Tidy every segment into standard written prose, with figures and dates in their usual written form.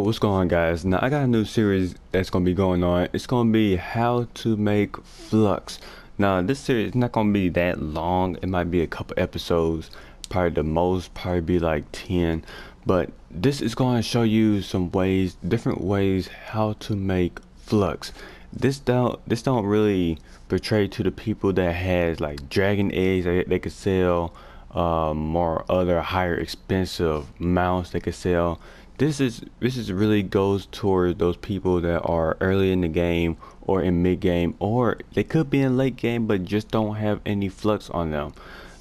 What's going on, guys? Now I got a new series that's gonna be going on. It's gonna be how to make Flux. Now this series is not gonna be that long. It might be a couple episodes, probably the most, probably be like 10. But this is gonna show you some ways, different ways how to make Flux. This don't really portray to the people that has like dragon eggs that they could sell, more other higher expensive mounts they could sell. This is really goes toward those people that are early in the game or in mid game, or they could be in late game but just don't have any flux on them.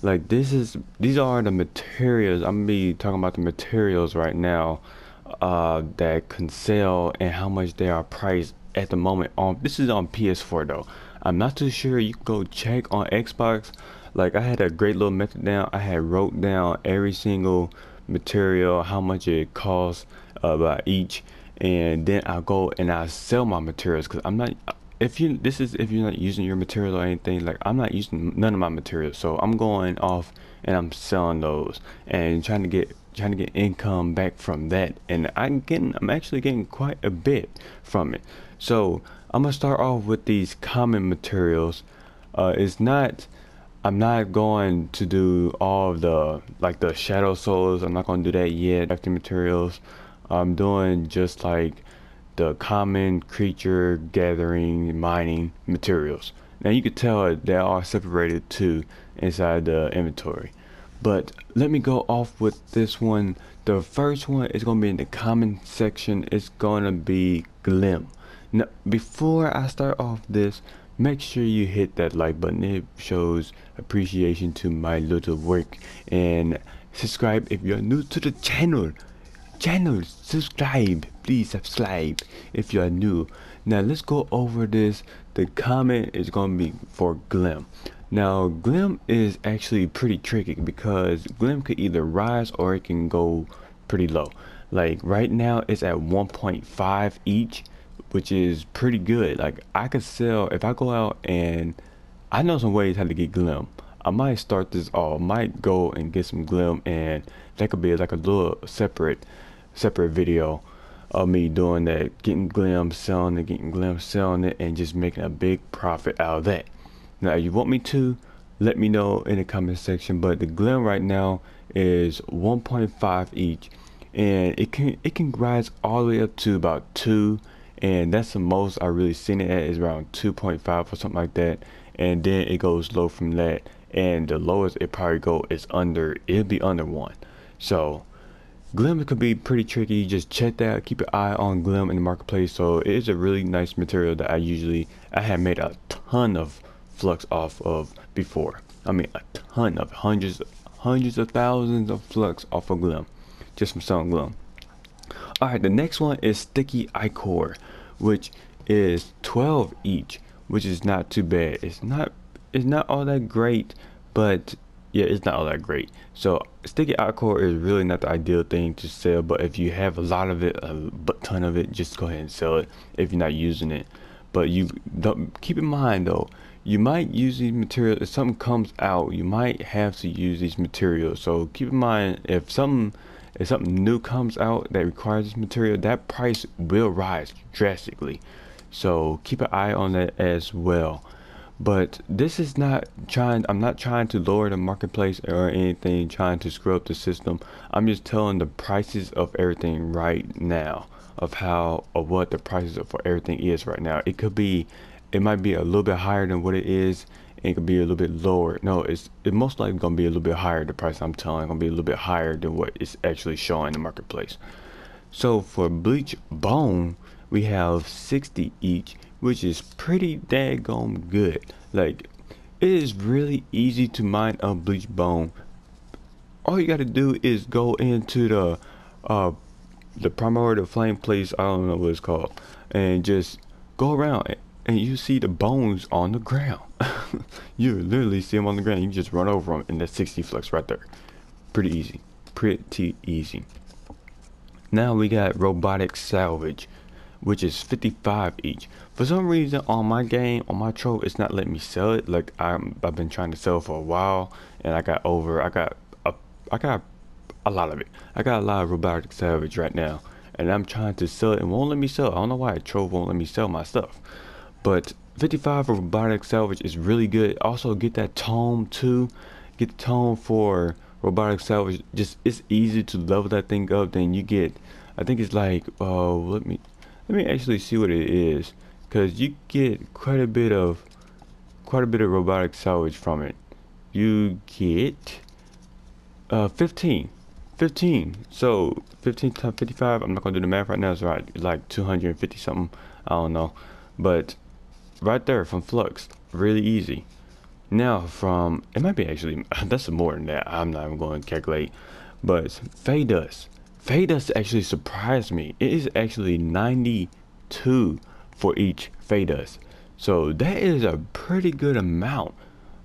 Like these are the materials. I'm gonna be talking about the materials right now that can sell and how much they are priced at the moment. This is on PS4 though. I'm not too sure. You can go check on Xbox. Like I had a great little method down. I had wrote down every single material, how much it costs by each, and then I'll go and I sell my materials because I'm not. If you're not using your material or anything, like I'm not using none of my materials, so I'm going off and I'm selling those and trying to get income back from that, and I'm actually getting quite a bit from it. So I'm gonna start off with these common materials. It's not I'm not going to do all of the shadow souls. I'm not going to do that yet. Crafting materials. I'm doing just like the common creature gathering mining materials. Now you can tell they are separated too inside the inventory. But let me go off with this one. The first one is going to be in the common section. It's going to be Glim. Now before I start off this, make sure you hit that like button. It shows appreciation to my little work, and subscribe if you're new to the channel. Subscribe, please subscribe if you're new. Now let's go over this. The comment is gonna be for Glim. Now Glim is actually pretty tricky because Glim could either rise or it can go pretty low. Like right now it's at 1.5 each, which is pretty good. Like I could sell if I go out, and I know some ways how to get Glim. I might start this off, might go and get some Glim, and that could be like a little separate video of me doing that, getting Glim, selling it, getting Glim, selling it, and just making a big profit out of that. Now if you want me to, let me know in the comment section, but the Glim right now is 1.5 each, and it can rise all the way up to about 2, and that's the most I really seen it at, is around 2.5 or something like that, and then it goes low from that, and the lowest it probably go is it'll be under 1. So Glim could be pretty tricky. Just check that, keep an eye on Glim in the marketplace. So it is a really nice material that I had made a ton of flux off of before. I mean a ton of hundreds of thousands of flux off of Glim just from selling Glim. Alright, the next one is sticky ichor, which is 12 each, which is not too bad. It's not all that great, but yeah, it's not all that great. So sticky ichor is really not the ideal thing to sell, but if you have a lot of it, a ton of it, just go ahead and sell it if you're not using it. But you don't, keep in mind though, you might use these materials if something comes out. You might have to use these materials, so keep in mind if something new comes out that requires this material, that price will rise drastically. So keep an eye on that as well. But this is I'm not trying to lower the marketplace or anything, trying to screw up the system. I'm just telling the prices of everything right now, of what the prices for everything is right now. It might be a little bit higher than what it is, and it could be a little bit lower. No, it's most likely gonna be a little bit higher. The price I'm telling gonna be a little bit higher than what it's actually showing in the marketplace. So for bleach bone, we have 60 each, which is pretty daggone good. Like it is really easy to mine a bleach bone. All you gotta do is go into the primordial flame place, I don't know what it's called, and just go around and you see the bones on the ground. You literally see them on the ground. You just run over them, and that's 60 flux right there. Pretty easy. Now we got robotic salvage, which is 55 each. For some reason on my game, on my Trove, it's not letting me sell it. Like I've been trying to sell for a while, and I got a lot of it. I got a lot of robotic salvage right now, and I'm trying to sell it and won't let me sell. I don't know why Trove won't let me sell my stuff. But 55 for robotic salvage is really good. Also get that tome too. Get the tome for robotic salvage. Just it's easy to level that thing up. Then you get, I think it's like let me actually see what it is, because you get quite a bit of robotic salvage from it. You get 15. So 15 times 55, I'm not gonna do the math right now, it's right like 250 something, I don't know, but right there from Flux, really easy. Now from, it might be actually that's more than that, I'm not even going to calculate, but Fade Dust actually surprised me. It is actually 92 for each Fade Dust, so that is a pretty good amount.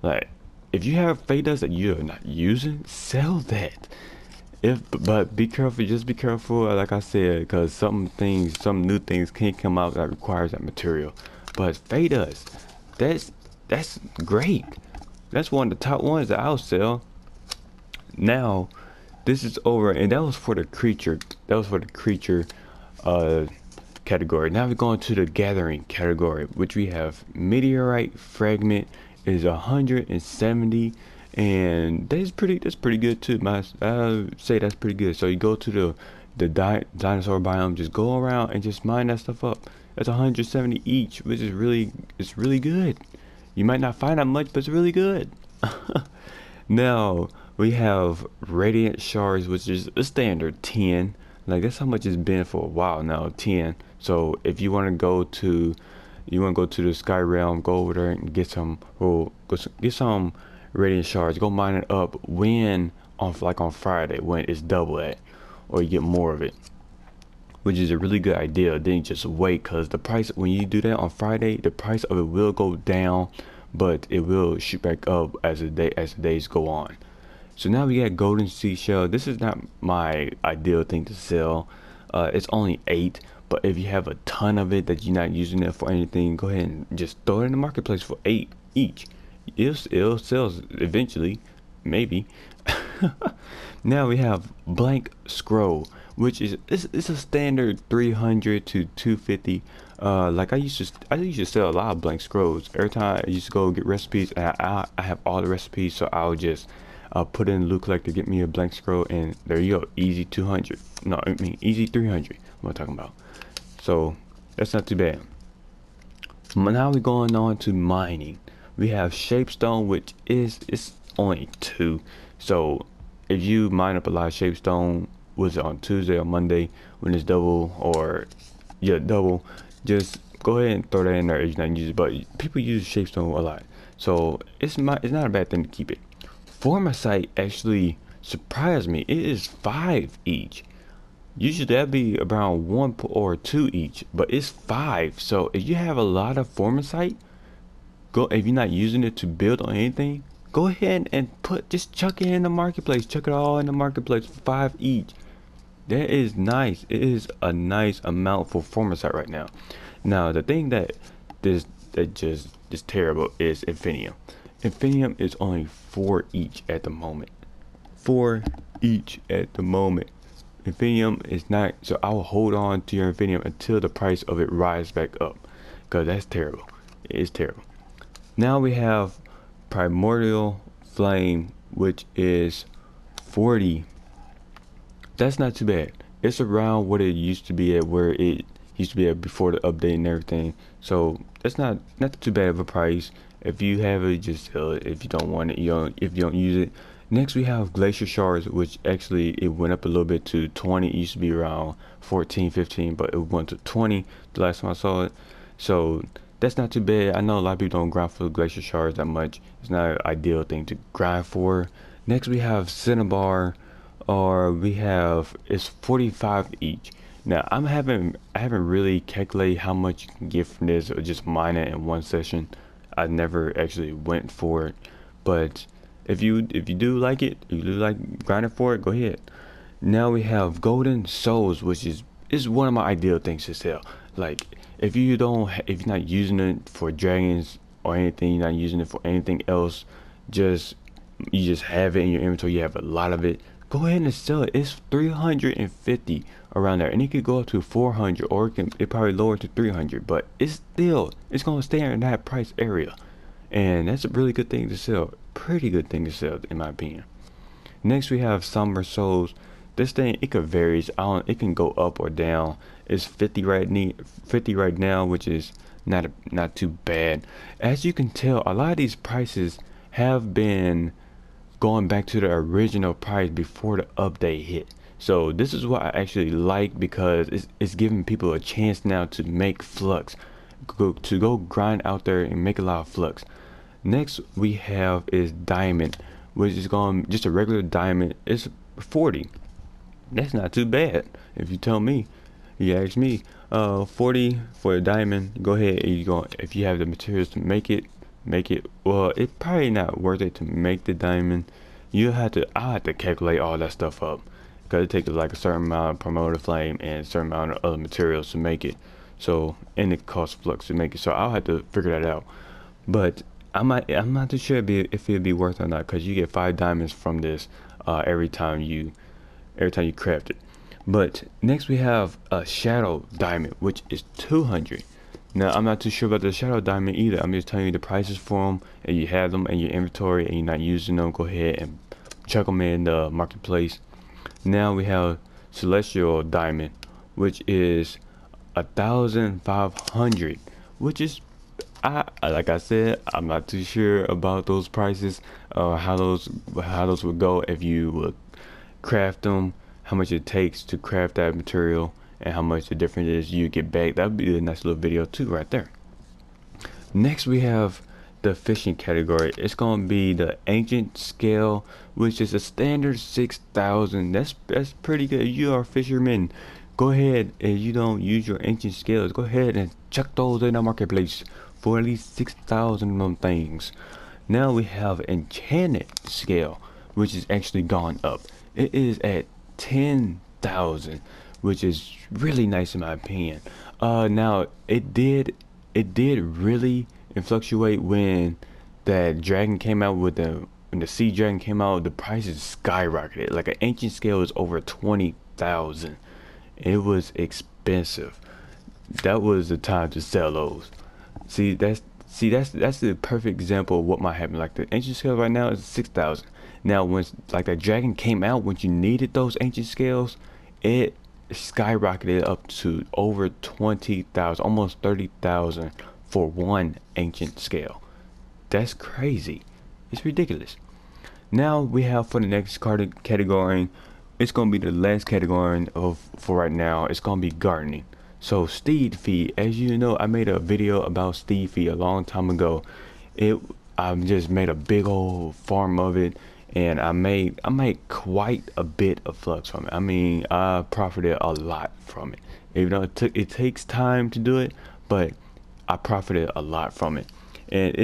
Like, if you have Fade Dust that you're not using, sell that. But be careful, just be careful, like I said, because some new things can come out that requires that material. But Fade Dust, that's great. That's one of the top ones that I'll sell. Now, this is over, and that was for the creature. That was for the creature category. Now we're going to the gathering category, which we have meteorite fragment is 170, and that's pretty good too. I say that's pretty good. So you go to the dinosaur biome, just go around and just mine that stuff up. That's 170 each, which is really good. You might not find that much, but it's really good. Now we have radiant shards, which is a standard 10. Like, that's how much it's been for a while now, 10. So if you want to go to the sky realm, go over there and get some, get some radiant shards. Go mine it up when on Friday, when it's double at, or you get more of it, which is a really good idea. Then you just wait, because the price, when you do that on Friday, the price of it will go down, but it will shoot back up as the days go on. So now we got golden seashell. This is not my ideal thing to sell. It's only 8, but if you have a ton of it that you're not using it for anything, go ahead and just throw it in the marketplace for 8 each. It'll sell eventually, maybe. Now we have blank scroll, which is it's a standard 300 to 250. Like I used to sell a lot of blank scrolls. Every time I used to go get recipes, and I have all the recipes, so I'll just put in loot collector, get me a blank scroll, and there you go, easy 200. No, I mean easy 300. What am I talking about? So that's not too bad. Now we're going on to mining. We have shapestone, which it's only 2. So if you mine up a lot of shapestone, was it on Tuesday or Monday when it's double, or double, just go ahead and throw that in there if you're not using it. But people use shapestone a lot, so it's not a bad thing to keep it. Formicite actually surprised me. It is 5 each. Usually that'd be around 1 or 2 each, but it's 5. So if you have a lot of formicite, if you're not using it to build on anything, go ahead and just chuck it in the marketplace. Chuck it all in the marketplace for 5 each. That is nice. It is a nice amount for formicite right now. Now the thing that just is terrible is infinium. Infinium is only 4 each at the moment. 4 each at the moment. Infinium is not, so I will hold on to your infinium until the price of it rises back up, because that's terrible. It is terrible. Now we have primordial flame, which is 40. That's not too bad. It's around what it used to be at, where it used to be at before the update and everything. So that's not too bad of a price. If you have it, just sell it. If you don't want it, if you don't use it. Next we have glacier shards, which actually it went up a little bit to 20. It used to be around 14, 15, but it went to 20 the last time I saw it. So that's not too bad. I know a lot of people don't grind for glacier shards that much. It's not an ideal thing to grind for. Next we have cinnabar, or it's 45 each. Now I haven't really calculated how much you can get from this, or just mine it in one session. I never actually went for it, but if you do like it, if you do like grinding for it, go ahead. Now we have golden souls, which is one of my ideal things to sell. Like, if you're not using it for dragons or anything, you're not using it for anything else, you just have it in your inventory, you have a lot of it, go ahead and sell it. It's 350 around there, and it could go up to 400, or it probably lower to 300, but it's gonna stay in that price area, and that's a really good thing to sell. Pretty good thing to sell, in my opinion. Next we have Summer Souls. This thing, it could varies. It can go up or down. It's 50 right now, which is not too bad. As you can tell, a lot of these prices have been going back to the original price before the update hit. So this is what I actually like, because it's giving people a chance now to make Flux, to go grind out there and make a lot of Flux. Next we have is Diamond, which is going just a regular diamond. It's 40. That's not too bad if you tell me. You ask me. 40 for a diamond. Go ahead and if you have the materials to make it. Well, it's probably not worth it to make the diamond. I have to calculate all that stuff up, because it takes like a certain amount of promoter flame and a certain amount of other materials to make it. So, and it costs Flux to make it. So I'll have to figure that out. But I'm not too sure if it'd be worth it or not, because you get 5 diamonds from this every time you craft it. But next we have a shadow diamond, which is 200. Now I'm not too sure about the shadow diamond either. I'm just telling you the prices for them, and you have them in your inventory and you're not using them, go ahead and chuck them in the marketplace. Now we have celestial diamond, which is 1,500, which is, like I said, I'm not too sure about those prices, how those would go if you would craft them, how much it takes to craft that material, and how much the difference is you get back. That would be a nice little video too right there. Next we have the fishing category. It's going to be the ancient scale, which is a standard 6,000. That's pretty good. If you are a fisherman, go ahead, and you don't use your ancient scales, go ahead and chuck those in the marketplace for at least 6,000 of them things. Now we have enchanted scale, which is actually gone up. It is at 10,000, which is really nice in my opinion. Now it did really fluctuate when that dragon came out with when the sea dragon came out. The prices skyrocketed. Like an ancient scale is over 20,000. It was expensive. That was the time to sell those. That's the perfect example of what might happen. Like the ancient scale right now is 6,000. Now once like that dragon came out, when you needed those ancient scales, it skyrocketed up to over 20,000, almost 30,000 for one ancient scale. That's crazy. It's ridiculous. Now we have for the next category, it's gonna be the last category for right now. It's gonna be gardening. So steed feed, as you know, I made a video about steed feed a long time ago. I just made a big old farm of it, and I made quite a bit of Flux from it. I mean, I profited a lot from it. Even though it takes time to do it, but I profited a lot from it. And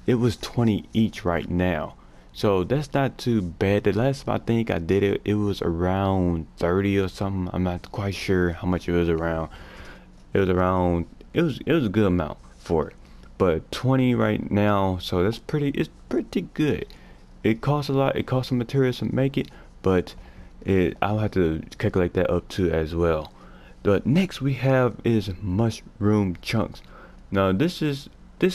it was 20 each right now, so that's not too bad. The last time I think I did it, it was around 30 or something. I'm not quite sure how much it was around. It was a good amount for it, but 20 right now, so it's pretty good. It costs a lot. It costs some materials to make it, but I'll have to calculate that up too as well. The next we have is mushroom chunks. Now this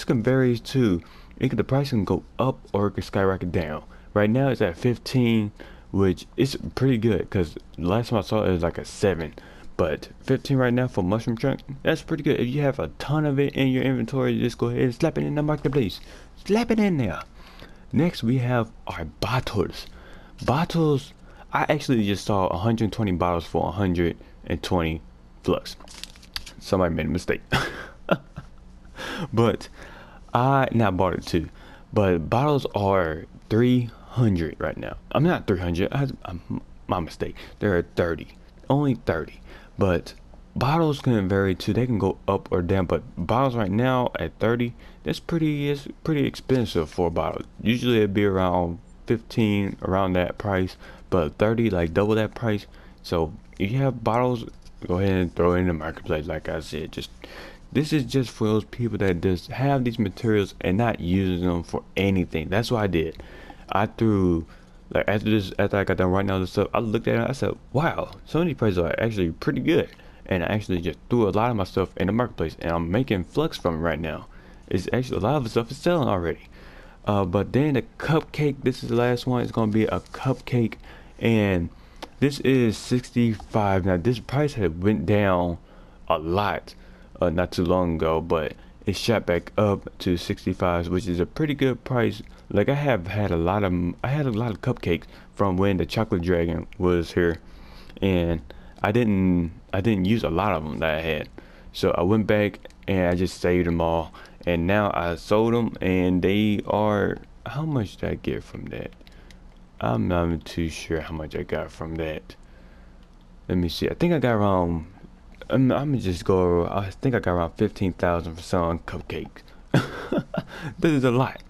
can vary too. The price can go up or it can skyrocket down. Right now it's at 15, which is pretty good, because last time I saw it was like a 7. But 15 right now for mushroom chunk, that's pretty good. If you have a ton of it in your inventory, just go ahead and slap it in the marketplace. Slap it in there. Next we have our bottles. Bottles, I actually just saw 120 bottles for 120 Flux. Somebody made a mistake. But I bought it too. But bottles are 300 right now. I'm not 300. My mistake. They're at 30. Only 30. But bottles can vary too. They can go up or down. But bottles right now at 30, it's pretty expensive for a bottle. Usually it'd be around 15, around that price. But 30, like double that price. So if you have bottles, go ahead and throw it in the marketplace. Like I said, this is just for those people that just have these materials and not using them for anything. That's what I did. I threw Like after I got done writing all this stuff, I looked at it, I said, wow, some of these prices are actually pretty good. And I actually just threw a lot of my stuff in the marketplace, and I'm making Flux from it right now. It's actually a lot of the stuff is selling already. But then the cupcake, this is the last one. It's gonna be a cupcake, and this is 65. Now this price had went down a lot not too long ago, but it shot back up to 65, which is a pretty good price. Like I had a lot of cupcakes from when the chocolate dragon was here, and I didn't use a lot of them that I had. So I went back and I just saved them all, and now I sold them, and they are, how much did I get from that? I'm not too sure how much I got from that. Let me see. I think I got around. I'm gonna just go. I think I got around 15,000 for selling cupcakes. That is a lot.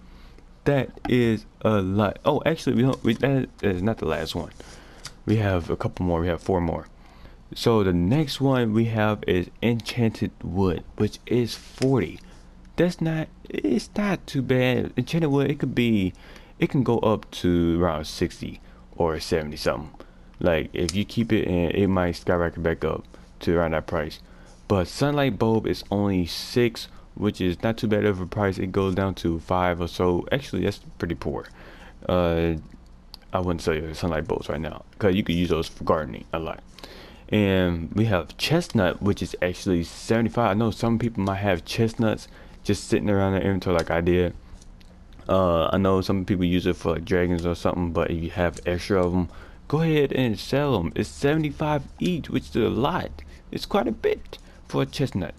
That is a lot. Oh, actually, that is not the last one. We have a couple more. We have 4 more. So the next one we have is enchanted wood, which is 40. It's not too bad. Enchanted wood, it can go up to around 60 or 70 something. Like if you keep it in, it might skyrocket back up to around that price. But sunlight bulb is only 6, which is not too bad of a price. It goes down to 5 or so. Actually, that's pretty poor. I wouldn't sell you sunlight bulbs right now, because you could use those for gardening a lot. And we have chestnut, which is actually 75. I know some people might have chestnuts just sitting around their inventory like I did. I know some people use it for like dragons or something, but if you have extra of them, go ahead and sell them. It's 75 each, which is a lot. It's quite a bit for a chestnut.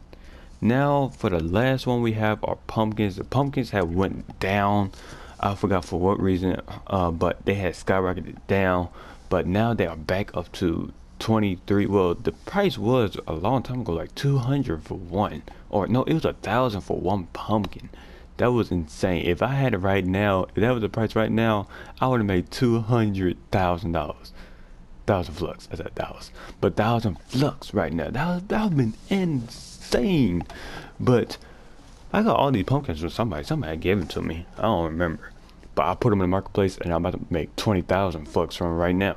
Now for the last one we have are pumpkins. The pumpkins have went down. I forgot for what reason, but they had skyrocketed down, but now they are back up to 23. Well, the price was a long time ago like 200 for one, or no, it was 1,000 for one pumpkin. That was insane. If I had it right now, if that was the price right now, I would have made $200,000. 1,000 flux. I said 1,000, but 1,000 flux right now. That would have been insane. But I got all these pumpkins from somebody. Somebody gave them to me. I don't remember. But I put them in the marketplace, and I'm about to make 20,000 flux from them right now.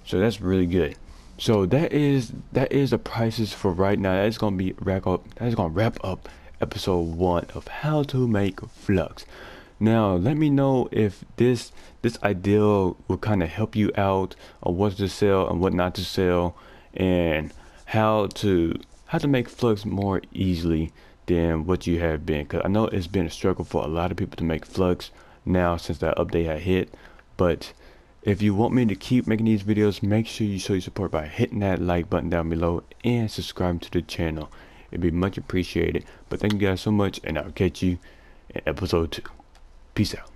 So that's really good. So that is the prices for right now. That's gonna wrap up episode 1 of how to make flux. Now let me know if this idea will kind of help you out on what to sell and what not to sell, and how to make flux more easily than what you have been, because I know it's been a struggle for a lot of people to make flux now since that update had hit. But if you want me to keep making these videos, make sure you show your support by hitting that like button down below and subscribing to the channel. It'd be much appreciated. But thank you guys so much, and I'll catch you in episode 2. Peace out.